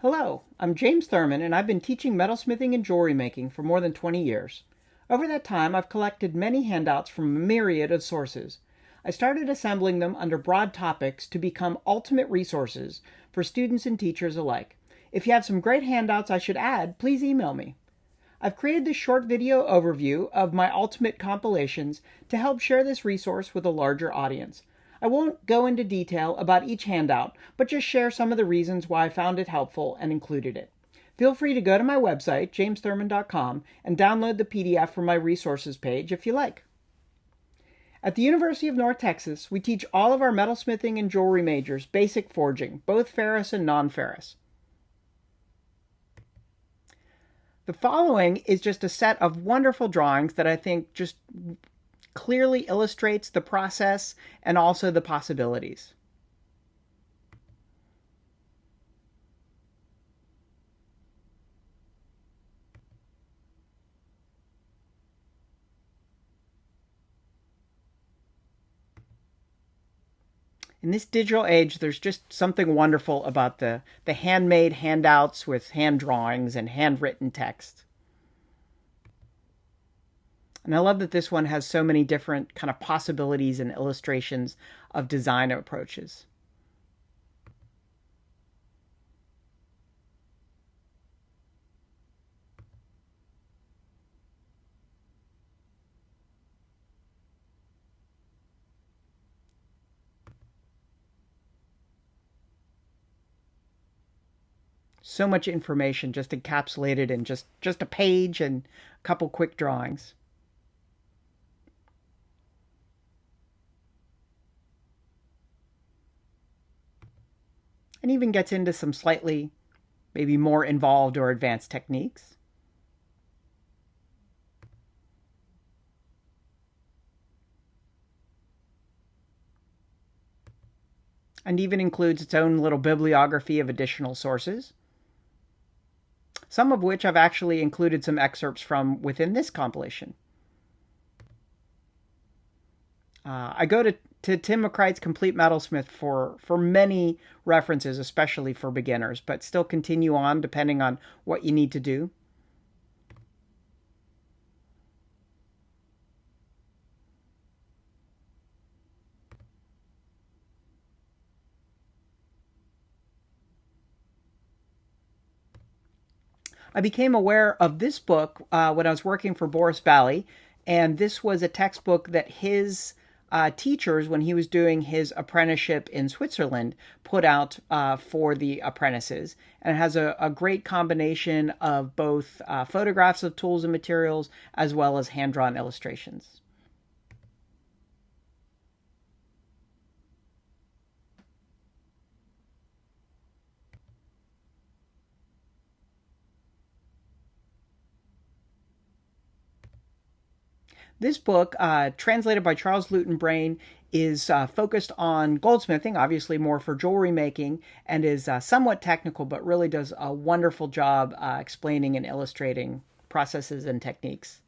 Hello, I'm James Thurman, and I've been teaching metalsmithing and jewelry making for more than 20 years. Over that time, I've collected many handouts from a myriad of sources. I started assembling them under broad topics to become ultimate resources for students and teachers alike. If you have some great handouts I should add, please email me. I've created this short video overview of my ultimate compilations to help share this resource with a larger audience. I won't go into detail about each handout, but just share some of the reasons why I found it helpful and included it. Feel free to go to my website, jamesthurman.com, and download the PDF from my resources page if you like. At the University of North Texas, we teach all of our metalsmithing and jewelry majors basic forging, both ferrous and non-ferrous. The following is just a set of wonderful drawings that I think just clearly illustrates the process and also the possibilities. In this digital age, there's just something wonderful about the handmade handouts with hand drawings and handwritten text. And I love that this one has so many different kind of possibilities and illustrations of design approaches. So much information just encapsulated in just a page and a couple quick drawings. And even gets into some slightly maybe more involved or advanced techniques. And even includes its own little bibliography of additional sources, some of which I've actually included some excerpts from within this compilation. I go to Tim McCrite's Complete Metalsmith for many references, especially for beginners, but still continue on depending on what you need to do. I became aware of this book when I was working for Boris Bally, and this was a textbook that his teachers, when he was doing his apprenticeship in Switzerland, put out for the apprentices. And it has a great combination of both photographs of tools and materials as well as hand-drawn illustrations. This book, translated by Charles Luton Brain, is focused on goldsmithing, obviously more for jewelry making, and is somewhat technical, but really does a wonderful job explaining and illustrating processes and techniques.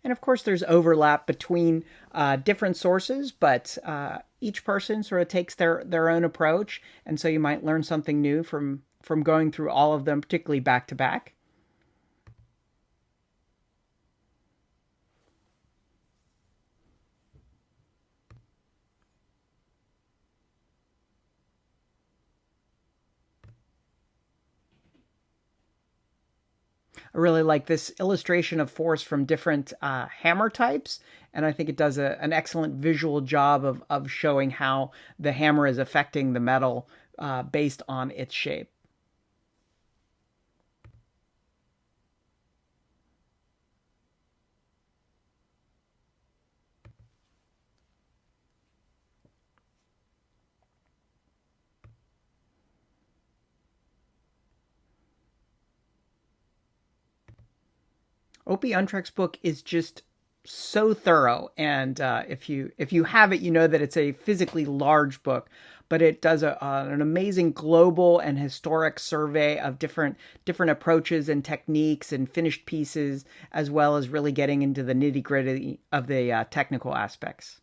And of course, there's overlap between different sources, but each person sort of takes their own approach. And so you might learn something new from going through all of them, particularly back to back. I really like this illustration of force from different hammer types, and I think it does an excellent visual job of showing how the hammer is affecting the metal based on its shape. Opie Untrecht's book is just so thorough, and if you have it, you know that it's a physically large book, but it does an amazing global and historic survey of different approaches and techniques and finished pieces, as well as really getting into the nitty-gritty of the technical aspects.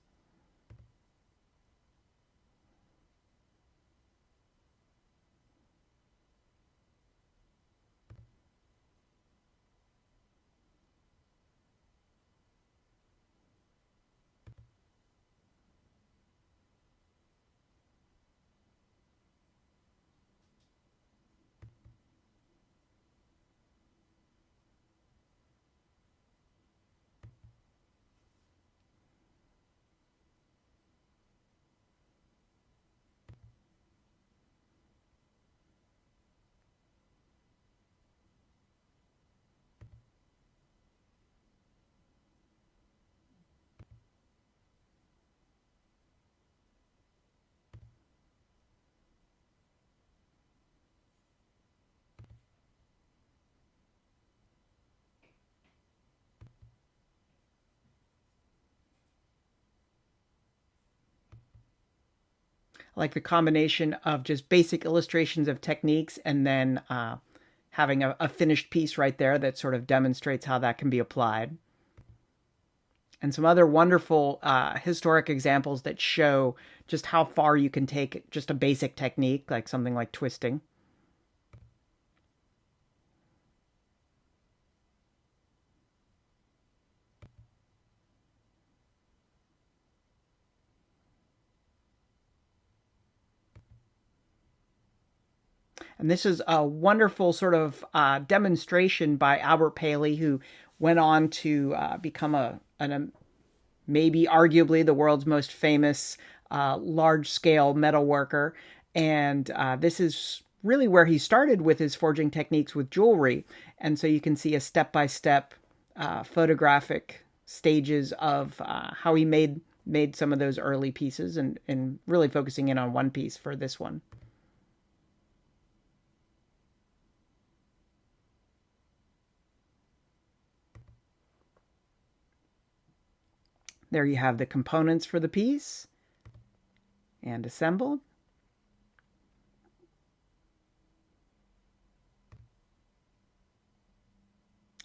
Like the combination of just basic illustrations of techniques and then having a finished piece right there that sort of demonstrates how that can be applied. And some other wonderful historic examples that show just how far you can take just a basic technique, like something like twisting. And this is a wonderful sort of demonstration by Albert Paley, who went on to become maybe arguably the world's most famous large-scale metal worker. And this is really where he started with his forging techniques with jewelry. And so you can see a step-by-step photographic stages of how he made some of those early pieces, and really focusing in on one piece for this one. There you have the components for the piece and assembled.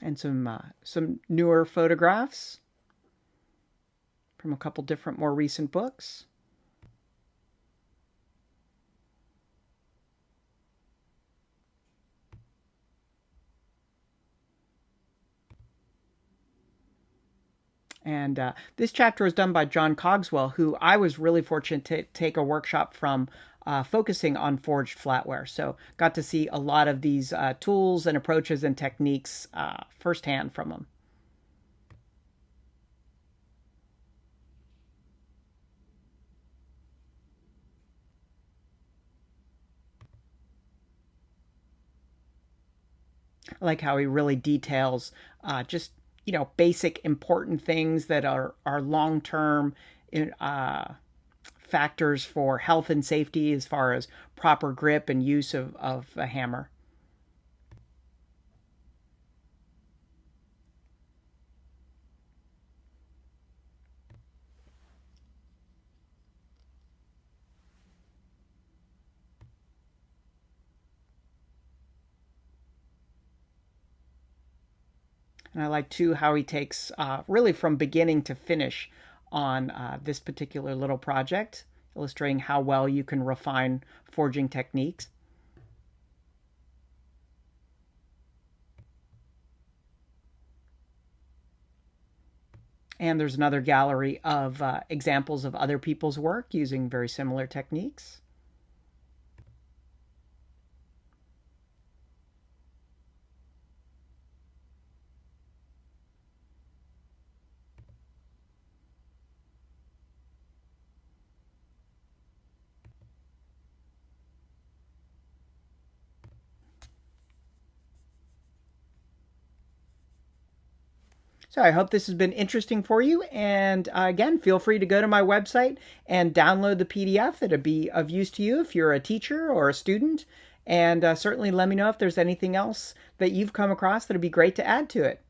And some newer photographs from a couple different more recent books. And this chapter was done by John Cogswell, who I was really fortunate to take a workshop from focusing on forged flatware. So got to see a lot of these tools and approaches and techniques firsthand from him. I like how he really details just basic important things that are long term factors for health and safety, as far as proper grip and use of a hammer. And I like too how he takes really from beginning to finish on this particular little project, illustrating how well you can refine forging techniques. And there's another gallery of examples of other people's work using very similar techniques. So I hope this has been interesting for you. And again, feel free to go to my website and download the PDF. It'll be of use to you if you're a teacher or a student. And certainly let me know if there's anything else that you've come across that'd be great to add to it.